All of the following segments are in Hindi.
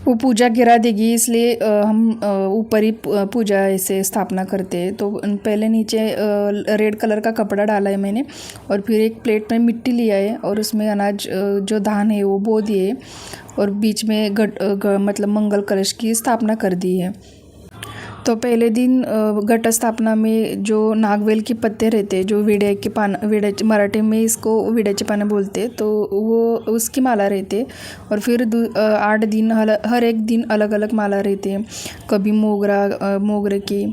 वो पूजा गिरा देगी, इसलिए हम ऊपर ही पूजा ऐसे स्थापना करते हैं। तो पहले नीचे रेड कलर का कपड़ा डाला है मैंने, और फिर एक प्लेट में मिट्टी लिया है और उसमें अनाज जो धान है वो बो दिए, और बीच में मतलब मंगल कलश की स्थापना कर दी है। तो पहले दिन घट स्थापना में जो नागवेल के पत्ते रहते हैं, जो विड्या मराठी में इसको विड्याचे पानं बोलते, तो वो उसकी माला रहते। और फिर 8 दिन हर एक दिन अलग अलग माला रहती है। कभी मोगरे की,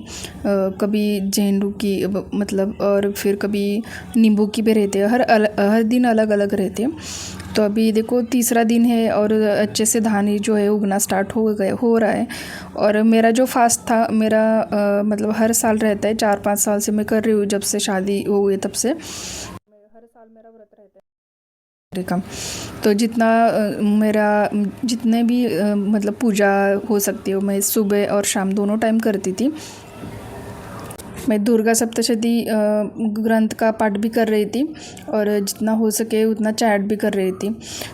कभी झेंडू की, मतलब, और फिर कभी नींबू की भी रहते हैं। हर दिन अलग अलग रहते हैं। तो अभी देखो तीसरा दिन है और अच्छे से धान जो है उगना स्टार्ट हो रहा है। और मेरा जो फास्ट था, मेरा मतलब हर साल रहता है, 4-5 साल से मैं कर रही हूँ, जब से शादी हो गई तब से हर साल मेरा व्रत रहता है का। तो जितने भी मतलब पूजा हो सकती हो, मैं सुबह और शाम दोनों टाइम करती थी। मैं दुर्गा सप्तशती ग्रंथ का पाठ भी कर रही थी, और जितना हो सके उतना चैट भी कर रही थी।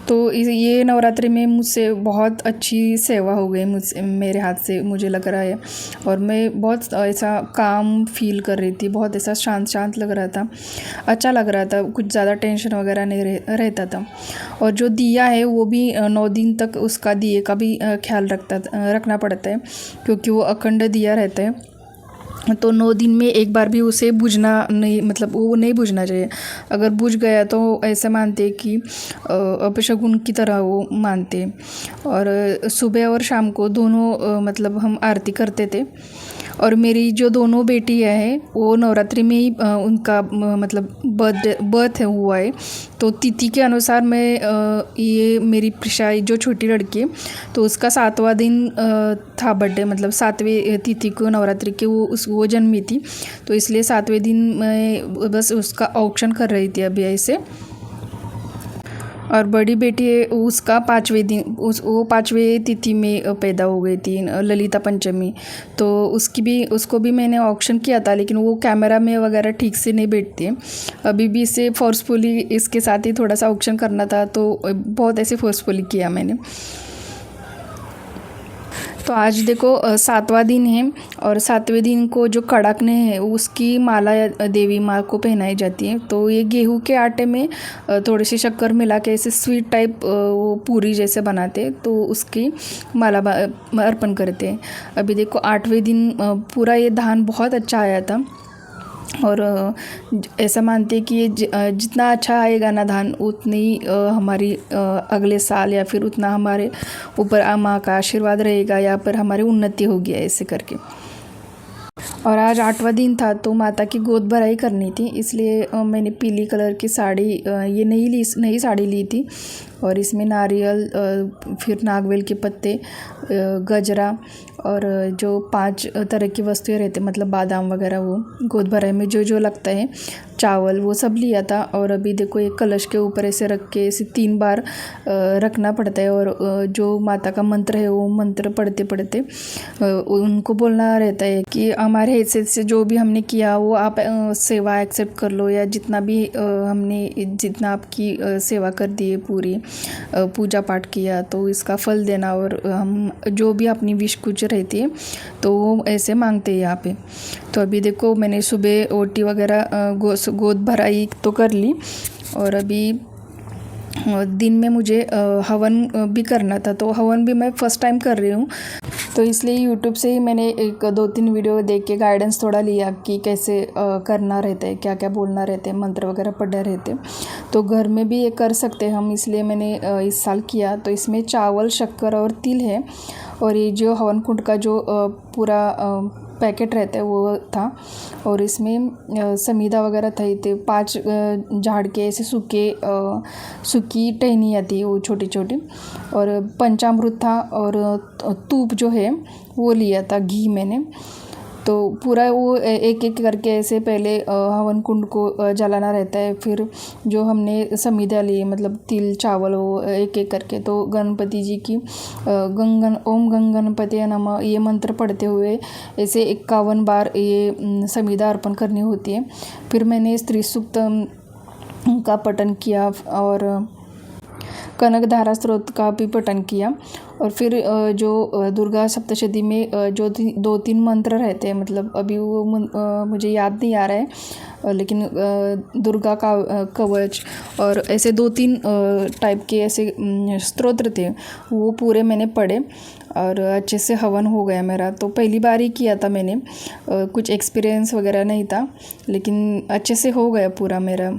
तो ये नवरात्रि में मुझसे बहुत अच्छी सेवा हो गई, मेरे हाथ से, मुझे लग रहा है। और मैं बहुत ऐसा काम फील कर रही थी, बहुत ऐसा शांत लग रहा था, अच्छा लग रहा था, कुछ ज़्यादा टेंशन वगैरह नहीं रहता था। और जो दिया है वो भी 9 दिन तक उसका दिए का भी ख्याल रखना पड़ता है, क्योंकि वो अखंड दिया रहता है। तो 9 दिन में एक बार भी उसे बुझना नहीं, मतलब वो नहीं बुझना चाहिए। अगर बुझ गया तो ऐसा मानते कि अपशगुन की तरह वो मानते। और सुबह और शाम को दोनों मतलब हम आरती करते थे। और मेरी जो दोनों बेटियां हैं वो नवरात्रि में ही उनका मतलब बर्थ हुआ है। तो तिथि के अनुसार मैं ये मेरी प्रिशाई जो छोटी लड़की है, तो उसका 7वां दिन था बर्थडे, मतलब 7वें तिथि को नवरात्रि के वो जन्मी थी। तो इसलिए 7वें दिन मैं बस उसका औक्षण कर रही थी अभी ऐसे। और बड़ी बेटी है उसका 5वें दिन, वो 5वें तिथि में पैदा हो गई थी, ललिता पंचमी। तो उसको भी मैंने ऑक्शन किया था, लेकिन वो कैमरा में वगैरह ठीक से नहीं बैठती है। अभी भी इसे फोर्सफुली इसके साथ ही थोड़ा सा ऑक्शन करना था, तो बहुत ऐसे फोर्सफुली किया मैंने। तो आज देखो 7वां दिन है, और 7वें दिन को जो कड़ाकने है उसकी माला देवी माँ को पहनाई जाती है। तो ये गेहूं के आटे में थोड़ी सी शक्कर मिला के ऐसे स्वीट टाइप वो पूरी जैसे बनाते, तो उसकी माला अर्पण करते हैं। अभी देखो 8वें दिन पूरा ये धान बहुत अच्छा आया था, और ऐसा मानते हैं कि ये जितना अच्छा आएगा ना धान, उतनी हमारी अगले साल या फिर उतना हमारे ऊपर माँ का आशीर्वाद रहेगा, या फिर हमारी उन्नति होगी ऐसे करके। और आज 8वां दिन था, तो माता की गोद भराई करनी थी, इसलिए मैंने पीली कलर की साड़ी, ये नई साड़ी ली थी। और इसमें नारियल, फिर नागवेल के पत्ते, गजरा, और जो 5 तरह की वस्तुएं रहती, मतलब बादाम वगैरह, वो गोद भराई में जो लगता है, चावल, वो सब लिया था। और अभी देखो एक कलश के ऊपर ऐसे रख के ऐसे 3 बार रखना पड़ता है। और जो माता का मंत्र है वो मंत्र पढ़ते पढ़ते उनको बोलना रहता है कि हमारे हैसियत से जो भी हमने किया वो आप सेवा एक्सेप्ट कर लो, या जितना भी जितना आपकी सेवा कर दी है, पूरी पूजा पाठ किया, तो इसका फल देना। और हम जो भी अपनी विश कुछ रहती है तो वो ऐसे मांगते हैं यहाँ पे। तो अभी देखो मैंने सुबह ओटी वगैरह गोद भराई तो कर ली, और अभी दिन में मुझे हवन भी करना था। तो हवन भी मैं फ़र्स्ट टाइम कर रही हूँ, तो इसलिए यूट्यूब से ही मैंने 1-2-3 वीडियो देख के गाइडेंस थोड़ा लिया कि कैसे करना रहता है, क्या क्या बोलना रहते हैं, मंत्र वगैरह पढ़ने रहते हैं। तो घर में भी ये कर सकते हैं हम, इसलिए मैंने इस साल किया। तो इसमें चावल, शक्कर और तिल है, और ये जो हवन कुंड का जो पूरा पैकेट रहता है वो था। और इसमें समीधा वगैरह थे 5 झाड़ के ऐसे सूखी टहनियाँ थी वो छोटी छोटी, और पंचामृत था, और तूप जो है वो लिया था, घी मैंने। तो पूरा वो एक एक करके ऐसे पहले हवन कुंड को जलाना रहता है। फिर जो हमने समीधा ली, मतलब तिल, चावल, वो एक एक करके, तो गणपति जी की ओम गणपति नमः ये मंत्र पढ़ते हुए ऐसे 51 बार ये समीधा अर्पण करनी होती है। फिर मैंने स्त्री सूक्त का पठन किया, और कनकधारा स्त्रोत का भी पठन किया। और फिर जो दुर्गा सप्तशती में जो 2-3 मंत्र रहते हैं, मतलब अभी वो मुझे याद नहीं आ रहा है, लेकिन दुर्गा का कवच और ऐसे 2-3 टाइप के ऐसे स्तोत्र थे, वो पूरे मैंने पढ़े और अच्छे से हवन हो गया मेरा। तो पहली बार ही किया था मैंने, कुछ एक्सपीरियंस वगैरह नहीं था, लेकिन अच्छे से हो गया पूरा मेरा।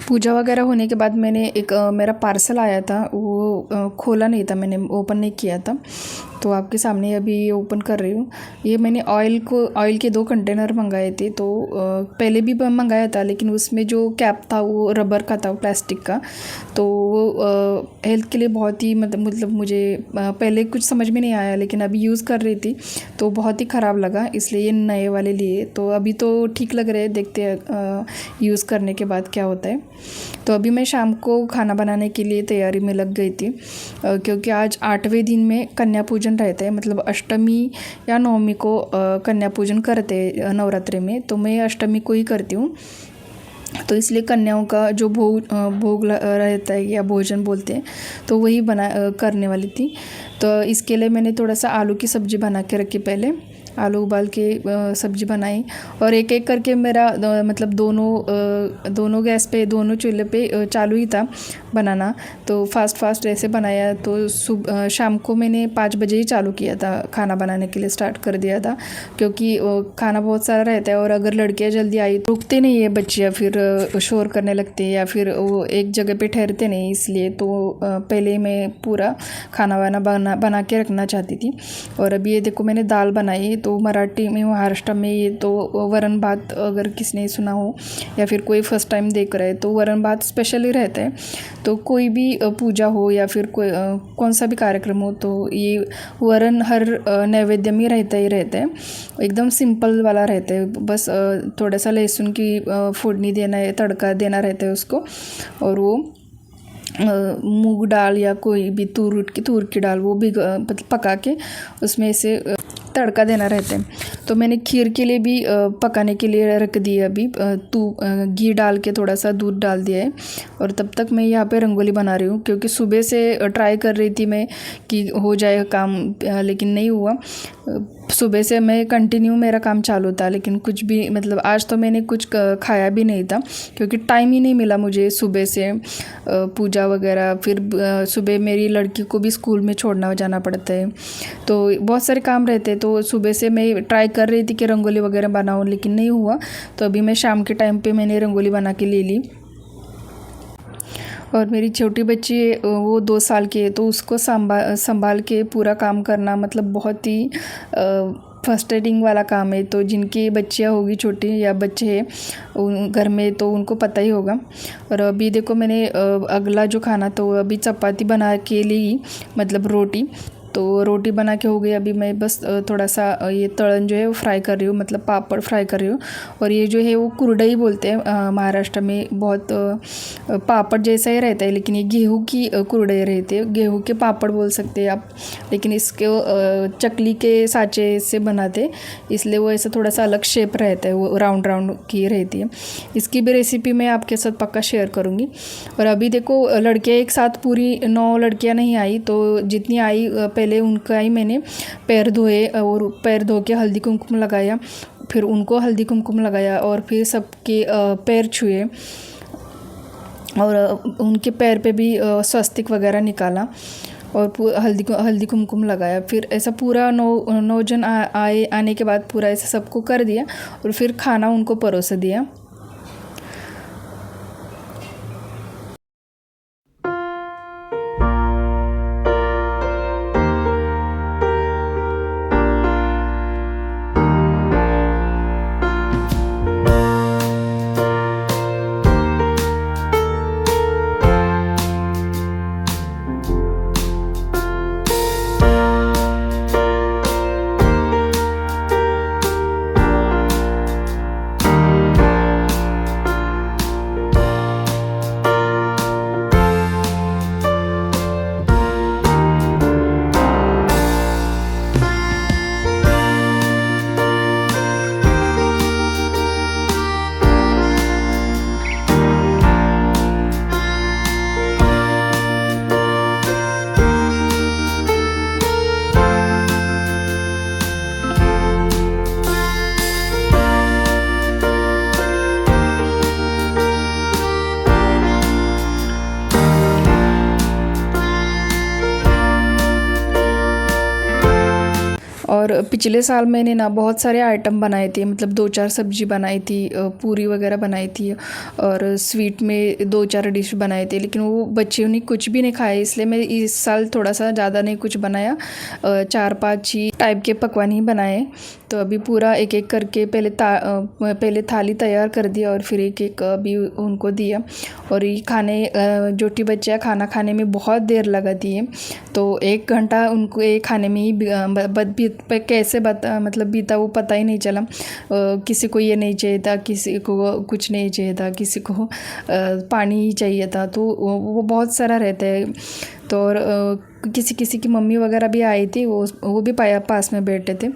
पूजा वगैरह होने के बाद मैंने एक मेरा पार्सल आया था, वो खोला नहीं था, मैंने ओपन नहीं किया था, तो आपके सामने अभी ये ओपन कर रही हूँ। ये मैंने ऑयल के 2 कंटेनर मंगाए थे। तो पहले भी मंगाया था, लेकिन उसमें जो कैप था वो रबर का था, प्लास्टिक का। तो वो हेल्थ के लिए बहुत ही मतलब मुझे पहले कुछ समझ में नहीं आया, लेकिन अभी यूज़ कर रही थी तो बहुत ही ख़राब लगा, इसलिए ये नए वाले लिए। तो अभी तो ठीक लग रहे हैं, देखते हैं यूज़ करने के बाद क्या होता है। तो अभी मैं शाम को खाना बनाने के लिए तैयारी में लग गई थी, क्योंकि आज 8वें दिन में कन्या पूजन रहता है, मतलब अष्टमी या नवमी को कन्या पूजन करते हैं नवरात्रि में। तो मैं अष्टमी को ही करती हूँ, तो इसलिए कन्याओं का जो भोग रहता है या भोजन बोलते हैं, तो वही करने वाली थी। तो इसके लिए मैंने थोड़ा सा आलू की सब्ज़ी बना के रखी, पहले आलू उबाल के सब्ज़ी बनाई, और एक एक करके मेरा मतलब दोनों गैस पे, दोनों चूल्हे पे चालू ही था बनाना। तो फास्ट ऐसे बनाया। तो शाम को मैंने 5 बजे ही चालू किया था, खाना बनाने के लिए स्टार्ट कर दिया था, क्योंकि खाना बहुत सारा रहता है, और अगर लड़कियां जल्दी आई तो रुकते नहीं है बच्चियाँ, फिर शोर करने लगते हैं या फिर वो एक जगह पे ठहरते नहीं, इसलिए तो पहले मैं पूरा खाना वाना बना के रखना चाहती थी। और अभी ये देखो मैंने दाल बनाई। तो मराठी में, महाराष्ट्र में ये तो वरण भात, अगर किसने सुना हो या फिर कोई फर्स्ट टाइम देख रहा है, तो वरण भात स्पेशल ही रहता है। तो कोई भी पूजा हो या फिर कोई कौन सा भी कार्यक्रम हो, तो ये वरण हर नैवेद्य में रहता है। एकदम सिंपल वाला रहता है, बस थोड़ा सा लहसुन की फोड़नी देना है, तड़का देना रहता है उसको, और वो मूंग दाल या कोई भी तूर की दाल वो भी पका के उसमें से तड़का देना रहता है। तो मैंने खीर के लिए भी पकाने के लिए रख दिया, अभी घी डाल के थोड़ा सा दूध डाल दिया है। और तब तक मैं यहाँ पे रंगोली बना रही हूँ, क्योंकि सुबह से ट्राई कर रही थी मैं कि हो जाए काम, लेकिन नहीं हुआ। सुबह से मैं कंटिन्यू मेरा काम चालू था, लेकिन कुछ भी मतलब आज तो मैंने कुछ खाया भी नहीं था, क्योंकि टाइम ही नहीं मिला मुझे सुबह से पूजा वगैरह। फिर सुबह मेरी लड़की को भी स्कूल में छोड़ना जाना पड़ता है, तो बहुत सारे काम रहते हैं। तो सुबह से मैं ट्राई कर रही थी कि रंगोली वगैरह बनाऊँ, लेकिन नहीं हुआ। तो अभी मैं शाम के टाइम पे मैंने रंगोली बना के ले ली। और मेरी छोटी बच्ची वो 2 साल की है, तो उसको संभाल के पूरा काम करना मतलब बहुत ही फ्रस्ट्रेटिंग वाला काम है। तो जिनकी बच्चियाँ होगी छोटी या बच्चे हैं घर में, तो उनको पता ही होगा। और अभी देखो मैंने अगला जो खाना, तो अभी चपाती बना के ली, मतलब रोटी। तो रोटी बना के हो गई। अभी मैं बस थोड़ा सा ये तलन जो है वो फ्राई कर रही हूँ, मतलब पापड़ फ्राई कर रही हूँ। और ये जो है वो कुरडई बोलते हैं महाराष्ट्र में, बहुत पापड़ जैसा ही रहता है, लेकिन ये गेहूँ की कुरडई रहती है, गेहूँ के पापड़ बोल सकते हैं आप। लेकिन इसके चकली के साँचे से बनाते, इसलिए वो ऐसा थोड़ा सा अलग शेप रहता है, वो राउंड राउंड की रहती है। इसकी भी रेसिपी मैं आपके साथ पक्का शेयर करूँगी। और अभी देखो लड़कियाँ एक साथ पूरी 9 लड़कियाँ नहीं आई, तो जितनी आई पहले उनका ही मैंने पैर धोए और पैर धो के हल्दी कुमकुम लगाया, फिर उनको हल्दी कुमकुम लगाया और फिर सबके पैर छुए और उनके पैर पे भी स्वस्तिक वगैरह निकाला और हल्दी कुमकुम लगाया। फिर ऐसा पूरा 9 जन आने के बाद पूरा ऐसा सबको कर दिया और फिर खाना उनको परोस दिया। और पिछले साल मैंने ना बहुत सारे आइटम बनाए थे, मतलब 2-4 सब्जी बनाई थी, पूरी वगैरह बनाई थी और स्वीट में 2-4 डिश बनाए थे, लेकिन वो बच्चे उन्हें कुछ भी नहीं खाए, इसलिए मैं इस साल थोड़ा सा ज़्यादा नहीं कुछ बनाया, 4-5 ही टाइप के पकवान ही बनाए। तो अभी पूरा एक एक करके पहले थाली तैयार कर दिया और फिर एक एक अभी उनको दिया। और ये छोटी बच्चियाँ खाना खाने में बहुत देर लगाती है, तो 1 घंटा उनको ये खाने में ही कैसे मतलब बीता वो पता ही नहीं चला। किसी को ये नहीं चाहिए था, किसी को कुछ नहीं चाहिए था, किसी को पानी ही चाहिए था, तो वो बहुत सारा रहता है। तो और किसी किसी की मम्मी वगैरह भी आई थी, वो भी पास में बैठे थे,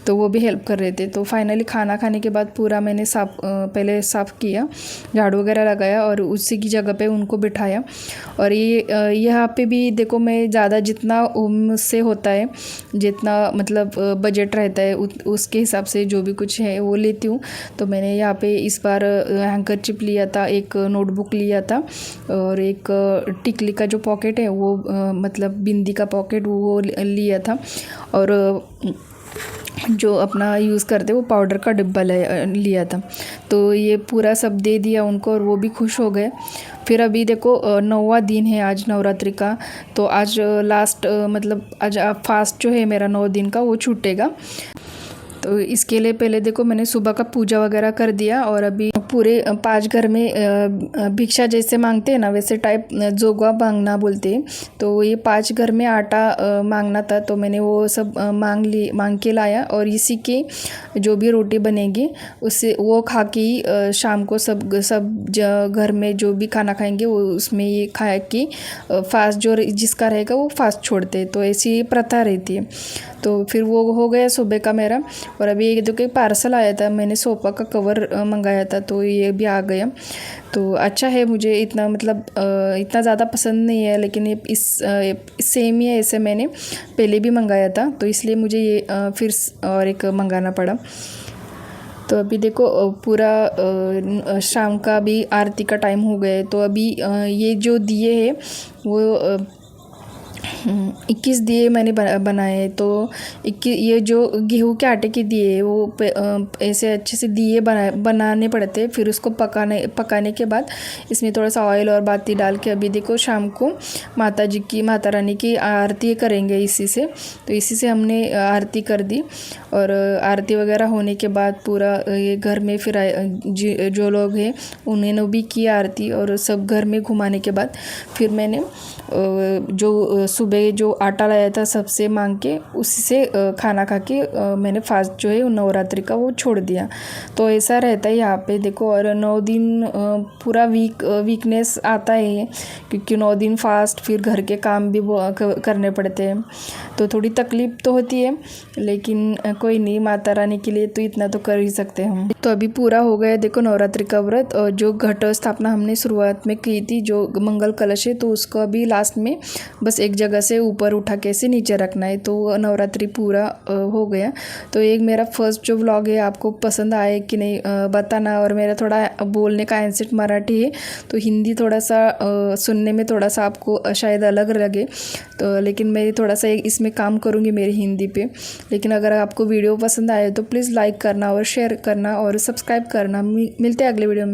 तो वो भी हेल्प कर रहे थे। तो फाइनली खाना खाने के बाद पूरा मैंने पहले साफ़ किया, झाड़ू वगैरह लगाया और उसी की जगह पे उनको बिठाया। और ये यहाँ पे भी देखो, मैं ज़्यादा जितना मुझसे होता है, जितना मतलब बजट रहता है उसके हिसाब से जो भी कुछ है वो लेती हूँ। तो मैंने यहाँ पे इस बार हैंकरचिप लिया था, एक नोटबुक लिया था और एक टिकली का जो पॉकेट है वो मतलब बिंदी का पॉकेट वो लिया था, और जो अपना यूज़ करते वो पाउडर का डिब्बा लिया था। तो ये पूरा सब दे दिया उनको और वो भी खुश हो गए। फिर अभी देखो 9वां दिन है आज नवरात्रि का, तो आज लास्ट मतलब आज फास्ट जो है मेरा 9 दिन का वो छूटेगा। तो इसके लिए पहले देखो मैंने सुबह का पूजा वगैरह कर दिया और अभी पूरे 5 घर में भिक्षा जैसे मांगते हैं ना, वैसे टाइप जोगवा मांगना बोलते हैं। तो ये 5 घर में आटा मांगना था, तो मैंने वो सब मांग के लाया और इसी के जो भी रोटी बनेगी उससे वो खा के ही शाम को सब घर में जो भी खाना खाएंगे वो उसमें ये खा के फास्ट जो जिसका रहेगा वो फास्ट छोड़ते, तो ऐसी प्रथा रहती है। तो फिर वो हो गया सुबह का मेरा। और अभी एक दो के पार्सल आया था, मैंने सोफ़ा का कवर मंगाया था, तो ये भी आ गया। तो अच्छा है, मुझे इतना मतलब इतना ज़्यादा पसंद नहीं है, लेकिन ये सेम ही है, ऐसे मैंने पहले भी मंगाया था, तो इसलिए मुझे ये फिर और एक मंगाना पड़ा। तो अभी देखो पूरा शाम का भी आरती का टाइम हो गया है। तो अभी ये जो दिए है वो 21 दिए मैंने बनाए। तो 21 ये जो गेहूं के आटे के दिए वो ऐसे अच्छे से दिए बनाने पड़ते हैं। फिर उसको पकाने के बाद इसमें थोड़ा सा ऑयल और बाती डाल के अभी देखो शाम को माता रानी की आरती करेंगे इसी से। तो इसी से हमने आरती कर दी और आरती वगैरह होने के बाद पूरा ये घर में फिर जो लोग हैं उन्होंने भी की आरती और सब घर में घुमाने के बाद फिर मैंने जो सुबह सुबह जो आटा लाया था सबसे मांग के उसी से खाना खा के मैंने फास्ट जो है नवरात्रि का वो छोड़ दिया। तो ऐसा रहता है यहाँ पे देखो। और 9 दिन पूरा वीकनेस आता है क्योंकि 9 दिन फास्ट, फिर घर के काम भी करने पड़ते हैं, तो थोड़ी तकलीफ तो होती है, लेकिन कोई नहीं, माता रानी के लिए तो इतना तो कर ही सकते हैं हम। तो अभी पूरा हो गया देखो नवरात्रि का व्रत। और जो घट स्थापना हमने शुरुआत में की थी, जो मंगल कलश है, तो उसको अभी लास्ट में बस एक जगह से ऊपर उठा के से नीचे रखना है। तो नवरात्रि पूरा हो गया। तो एक मेरा फर्स्ट जो व्लॉग है आपको पसंद आए कि नहीं बताना। और मेरा थोड़ा बोलने का एंसेट मराठी है, तो हिंदी थोड़ा सा सुनने में थोड़ा सा आपको शायद अलग लगे, तो लेकिन मैं थोड़ा सा इसमें काम करूँगी मेरी हिंदी पे। लेकिन अगर आपको वीडियो पसंद आए तो प्लीज़ लाइक करना और शेयर करना और सब्सक्राइब करना। मिलते हैं अगले वीडियो में।